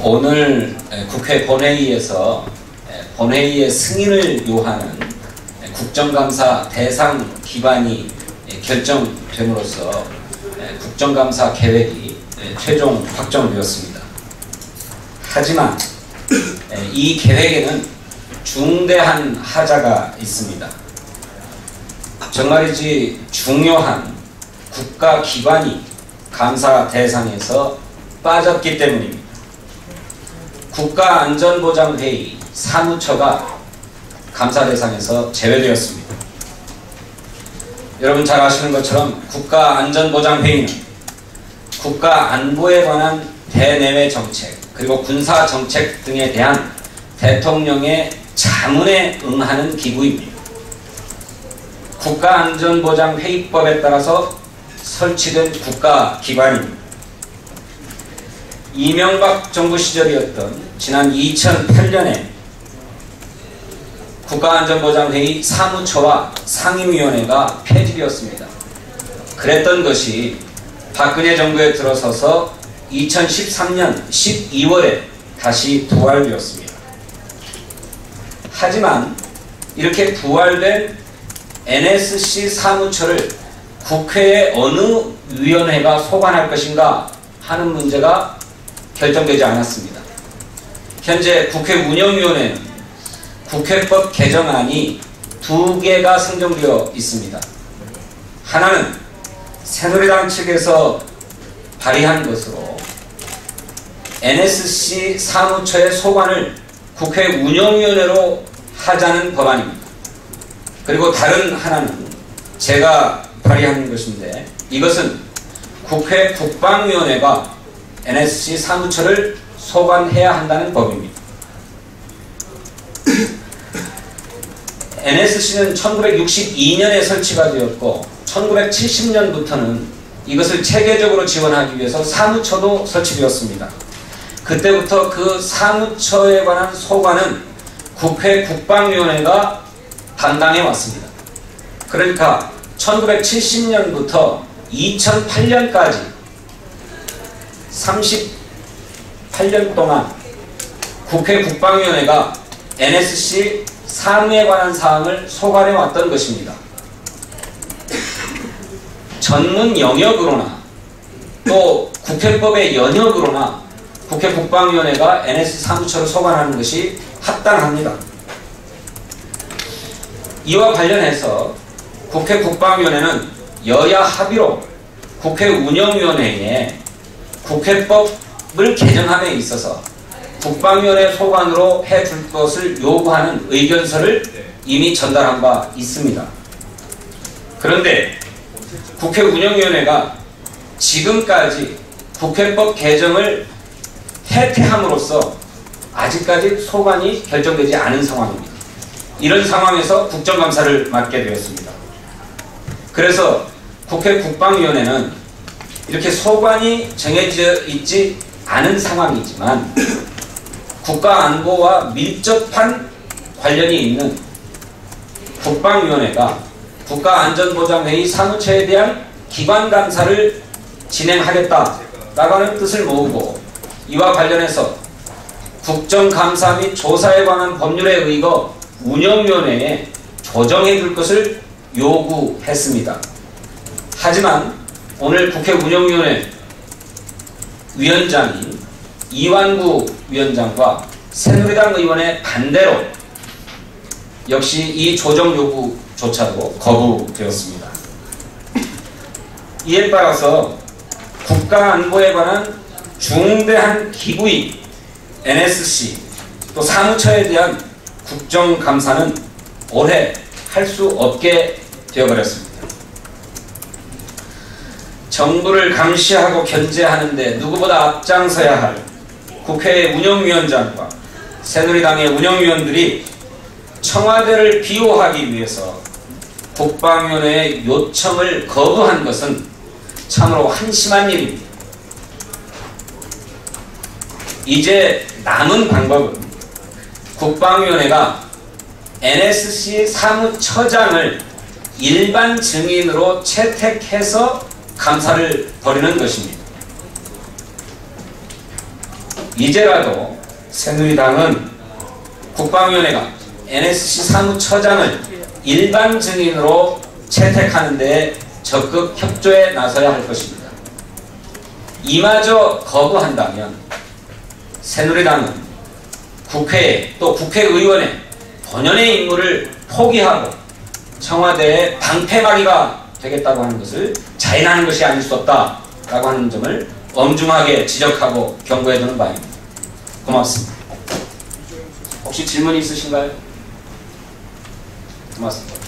오늘 국회 본회의에서 본회의의 승인을 요하는 국정감사 대상 기관이 결정됨으로써 국정감사 계획이 최종 확정되었습니다. 하지만 이 계획에는 중대한 하자가 있습니다. 정말이지 중요한 국가기관이 감사 대상에서 빠졌기 때문입니다. 국가안전보장회의 사무처가 감사 대상에서 제외되었습니다. 여러분 잘 아시는 것처럼 국가안전보장회의는 국가안보에 관한 대내외 정책 그리고 군사정책 등에 대한 대통령의 자문에 응하는 기구입니다. 국가안전보장회의법에 따라서 설치된 국가기관입니다. 이명박 정부 시절이었던 지난 2008년에 국가안전보장회의 사무처와 상임위원회가 폐지되었습니다. 그랬던 것이 박근혜 정부에 들어서서 2013년 12월에 다시 부활되었습니다. 하지만 이렇게 부활된 NSC 사무처를 국회의 어느 위원회가 소관할 것인가 하는 문제가 결정되지 않았습니다. 현재 국회 운영위원회는 국회법 개정안이 2개가 상정되어 있습니다. 하나는 새누리당 측에서 발의한 것으로 NSC 사무처의 소관을 국회 운영위원회로 하자는 법안입니다. 그리고 다른 하나는 제가 발의한 것인데 이것은 국회 국방위원회가 NSC 사무처를 소관해야 한다는 법입니다. NSC는 1962년에 설치가 되었고 1970년부터는 이것을 체계적으로 지원하기 위해서 사무처도 설치되었습니다. 그때부터 그 사무처에 관한 소관은 국회 국방위원회가 담당해 왔습니다. 그러니까 1970년부터 2008년까지 38년 동안 국회 국방위원회가 NSC 사무에 관한 사항을 소관해 왔던 것입니다. 전문 영역으로나 또 국회법의 연역으로나 국회 국방위원회가 NSC 사무처를 소관하는 것이 합당합니다. 이와 관련해서 국회 국방위원회는 여야 합의로 국회 운영위원회에 국회법을 개정함에 있어서 국방위원회 소관으로 해줄 것을 요구하는 의견서를 이미 전달한 바 있습니다. 그런데 국회 운영위원회가 지금까지 국회법 개정을 해태함으로써 아직까지 소관이 결정되지 않은 상황입니다. 이런 상황에서 국정감사를 맡게 되었습니다. 그래서 국회 국방위원회는 이렇게 소관이 정해져 있지 않은 상황이지만 국가안보와 밀접한 관련이 있는 국방위원회가 국가안전보장회의 사무처에 대한 기관감사를 진행하겠다라고 하는 뜻을 모으고 이와 관련해서 국정감사 및 조사에 관한 법률에 의거 운영위원회에 조정해 줄 것을 요구했습니다. 하지만 오늘 국회 운영위원회 위원장인 이완구 위원장과 새누리당 의원의 반대로 역시 이 조정 요구조차도 거부되었습니다. 이에 따라서 국가안보에 관한 중대한 기구인 NSC 또 사무처에 대한 국정감사는 올해 할 수 없게 되어버렸습니다. 정부를 감시하고 견제하는 데 누구보다 앞장서야 할 국회의 운영위원장과 새누리당의 운영위원들이 청와대를 비호하기 위해서 국방위원회의 요청을 거부한 것은 참으로 한심한 일입니다. 이제 남은 방법은 국방위원회가 NSC 사무처장을 일반 증인으로 채택해서 감사를 벌이는 것입니다. 이제라도 새누리당은 국방위원회가 NSC 사무처장을 일반 증인으로 채택하는 데 적극 협조에 나서야 할 것입니다. 이마저 거부한다면 새누리당은 국회에 또 국회의원의 본연의 임무를 포기하고 청와대의 방패막이가 되겠다고 하는 것을 자인하는 것이 아닐 수 없다라고 하는 점을 엄중하게 지적하고 경고해두는 바입니다. 고맙습니다. 혹시 질문이 있으신가요? 고맙습니다.